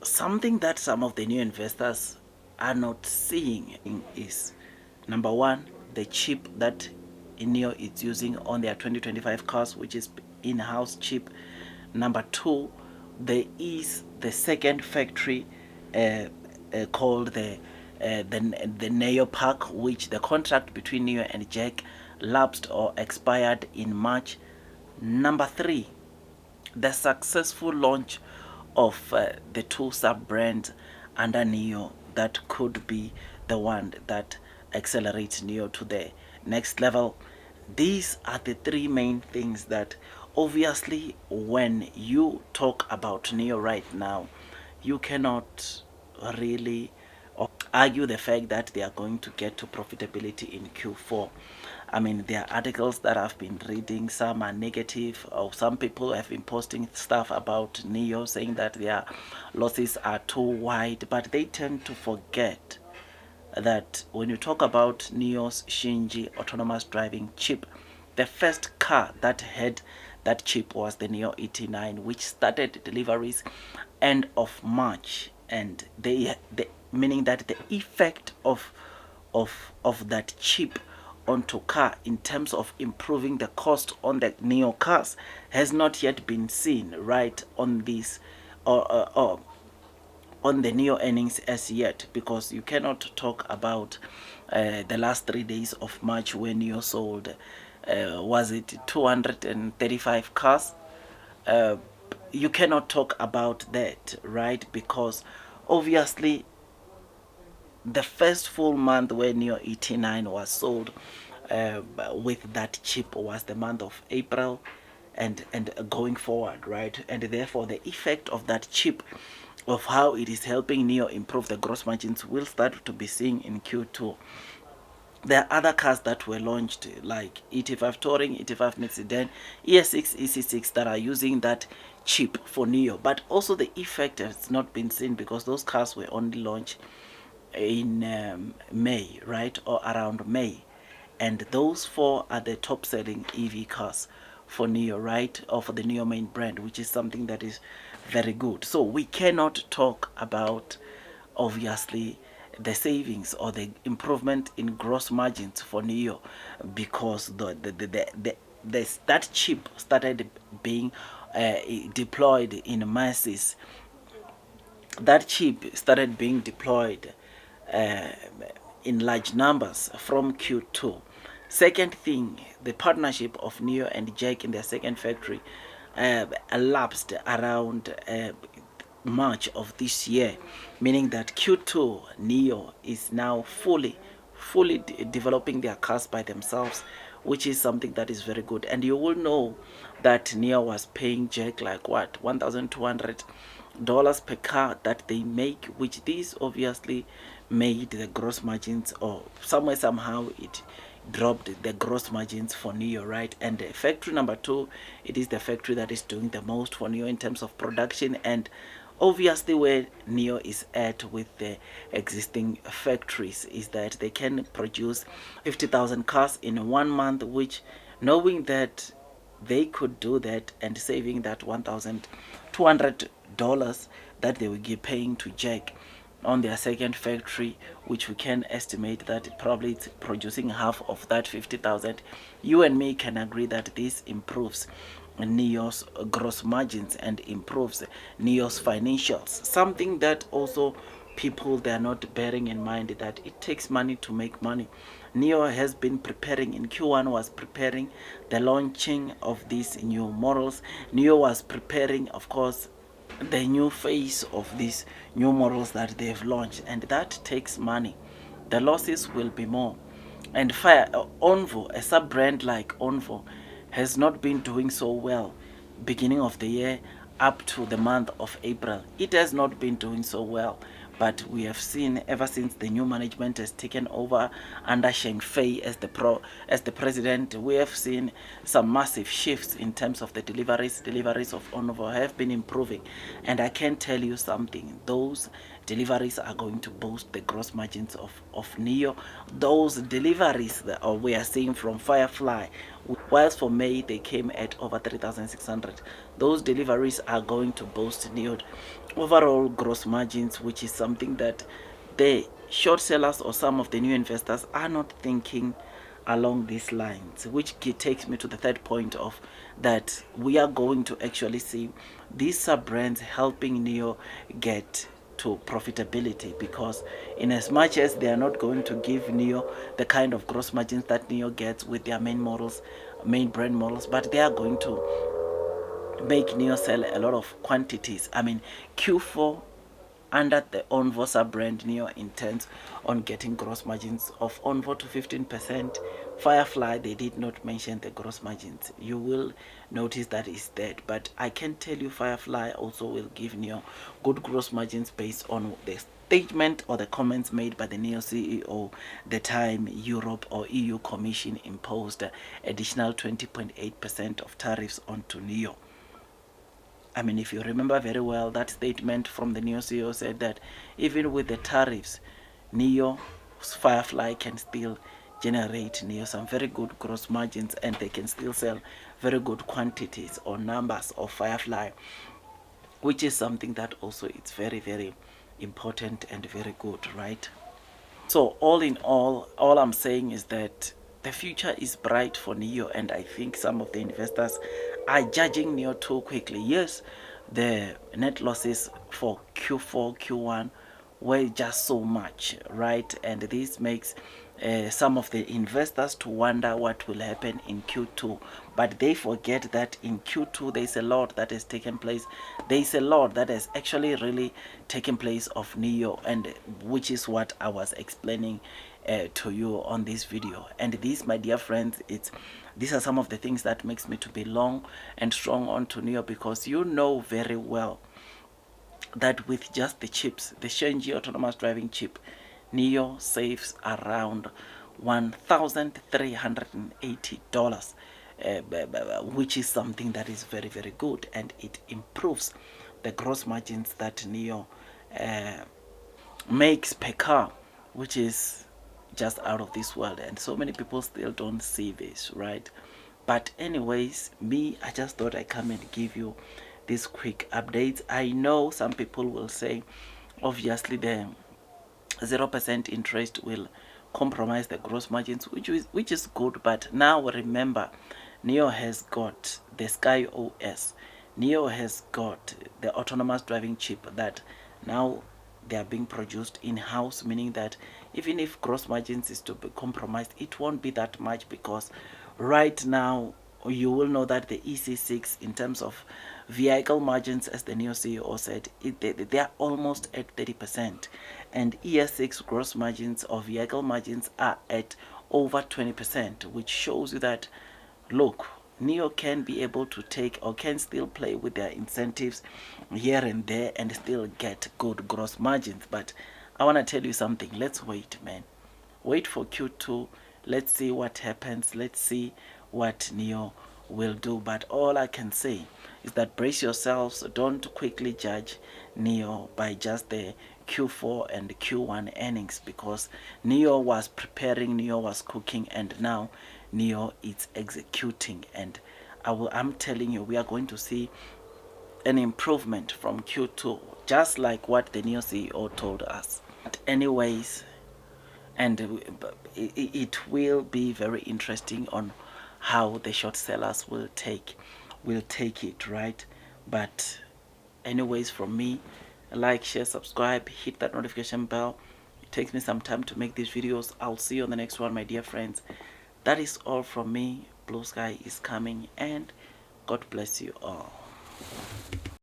something that some of the new investors are not seeing is, number one, the chip that NIO is using on their 2025 cars, which is in-house chip. Number two, there is the second factory called the NIO Park, which the contract between NIO and Jack lapsed or expired in March. Number three, the successful launch of the two sub-brands under NIO that could be the one that accelerates NIO to the next level. These are the three main things that obviously when you talk about NIO right now, you cannot really argue the fact that they are going to get to profitability in Q4. I mean, there are articles that I've been reading, some are negative, or some people have been posting stuff about NIO saying that their losses are too wide, but they tend to forget that when you talk about NIO's Shinji autonomous driving chip, the first car that had that chip was the NIO ET9, which started deliveries end of March, and meaning that the effect of that chip onto car in terms of improving the cost on the NIO cars has not yet been seen right on this or on the NIO earnings as yet, because you cannot talk about the last 3 days of March when NIO sold was it 235 cars. You cannot talk about that, right? Because obviously the first full month when your ET9 was sold with that chip was the month of April and going forward, right? And therefore the effect of that chip, of how it is helping NIO improve the gross margins, will start to be seen in Q2. There are other cars that were launched like ET5 Touring, ET5 Sedan, ES6, EC6 that are using that chip for NIO, but also the effect has not been seen because those cars were only launched in May, right, or around May, and those four are the top selling EV cars for NIO, right, or for the NIO main brand, which is something that is very good. So we cannot talk about obviously the savings or the improvement in gross margins for NIO because that chip started being deployed in masses. That chip started being deployed uh, in large numbers from Q2. Second thing, the partnership of NIO and Jack in their second factory elapsed around March of this year, meaning that Q2 NIO is now fully developing their cars by themselves, which is something that is very good. And you will know that NIO was paying Jack like what, $1,200 per car that they make, which this obviously made the gross margins, or somewhere somehow it dropped the gross margins for NIO, right? And factory number two, it is the factory that is doing the most for NIO in terms of production, and obviously where NIO is at with the existing factories is that they can produce 50,000 cars in 1 month, which, knowing that they could do that and saving that $1,200 that they will be paying to Jack on their second factory, which we can estimate that probably it's producing half of that 50,000. You and me can agree that this improves NIO's gross margins and improves NIO's financials. Something that also people, they are not bearing in mind that it takes money to make money. NIO has been preparing in Q1, was preparing the launching of these new models. NIO was preparing, of course, the new phase of these new models that they've launched, and that takes money. The losses will be more. And Onvo, a sub brand like Onvo, has not been doing so well beginning of the year up to the month of April. It has not been doing so well, but we have seen ever since the new management has taken over under Sheng Fei as the president, we have seen some massive shifts in terms of the deliveries. Deliveries of Onvo have been improving, and I can tell you something, those deliveries are going to boost the gross margins of NIO. Those deliveries that we are seeing from Firefly, whilst for May they came at over 3,600, those deliveries are going to boost NIO overall gross margins, which is something that the short sellers or some of the new investors are not thinking along these lines, which takes me to the third point of that we are going to actually see these sub brands helping NIO get to profitability, because in as much as they are not going to give NIO the kind of gross margins that NIO gets with their main brand models, but they are going to make NIO sell a lot of quantities. I mean, Q4 under the Onvo sub-brand, NIO intends on getting gross margins of Onvo to 15%. Firefly, they did not mention the gross margins. You will notice that is dead. But I can tell you Firefly also will give NIO good gross margins based on the statement or the comments made by the NIO CEO the time Europe or EU Commission imposed additional 20.8% of tariffs onto NIO. I mean, if you remember very well, that statement from the NIO CEO said that even with the tariffs, NIO Firefly can still generate NIO some very good gross margins, and they can still sell very good quantities or numbers of Firefly, which is something that also it's very, very important and very good, right? So all in all I'm saying is that the future is bright for NIO, and I think some of the investors are judging NIO too quickly. Yes, the net losses for Q4, Q1 were just so much, right? And this makes some of the investors to wonder what will happen in Q2, but they forget that in Q2 there's a lot that has taken place. There's a lot that has actually really taken place of NIO, and which is what I was explaining to you on this video. And these, my dear friends, these are some of the things that makes me to be long and strong onto NIO, because you know very well that with just the chips, the Shenji autonomous driving chip, NIO saves around $1,380, which is something that is very, very good, and it improves the gross margins that NIO makes per car, which is just out of this world. And so many people still don't see this, right? But anyways, I just thought I come and give you these quick updates. I know some people will say obviously the 0% interest will compromise the gross margins, which is good, but now remember, NIO has got the Sky OS, NIO has got the autonomous driving chip that now they are being produced in-house, meaning that even if gross margins is to be compromised, it won't be that much, because right now you will know that the EC6 in terms of vehicle margins, as the NIO CEO said, they are almost at 30%, and ES6 gross margins or vehicle margins are at over 20%, which shows you that, look, NIO can be able to take or can still play with their incentives here and there and still get good gross margins. But I want to tell you something. Let's wait, man. Wait for Q2. Let's see what happens. Let's see what NIO will do. But all I can say is that brace yourselves. Don't quickly judge NIO by just the Q4 and Q1 earnings, because NIO was preparing, NIO was cooking, and now NIO is executing. And I'm telling you, we are going to see an improvement from Q2, just like what the NIO CEO told us. But anyways, and it will be very interesting on how the short sellers will take it, right? But anyways, from me, like, share, subscribe, hit that notification bell. It takes me some time to make these videos. I'll see you on the next one, my dear friends. That is all from me. Blue sky is coming, and God bless you all.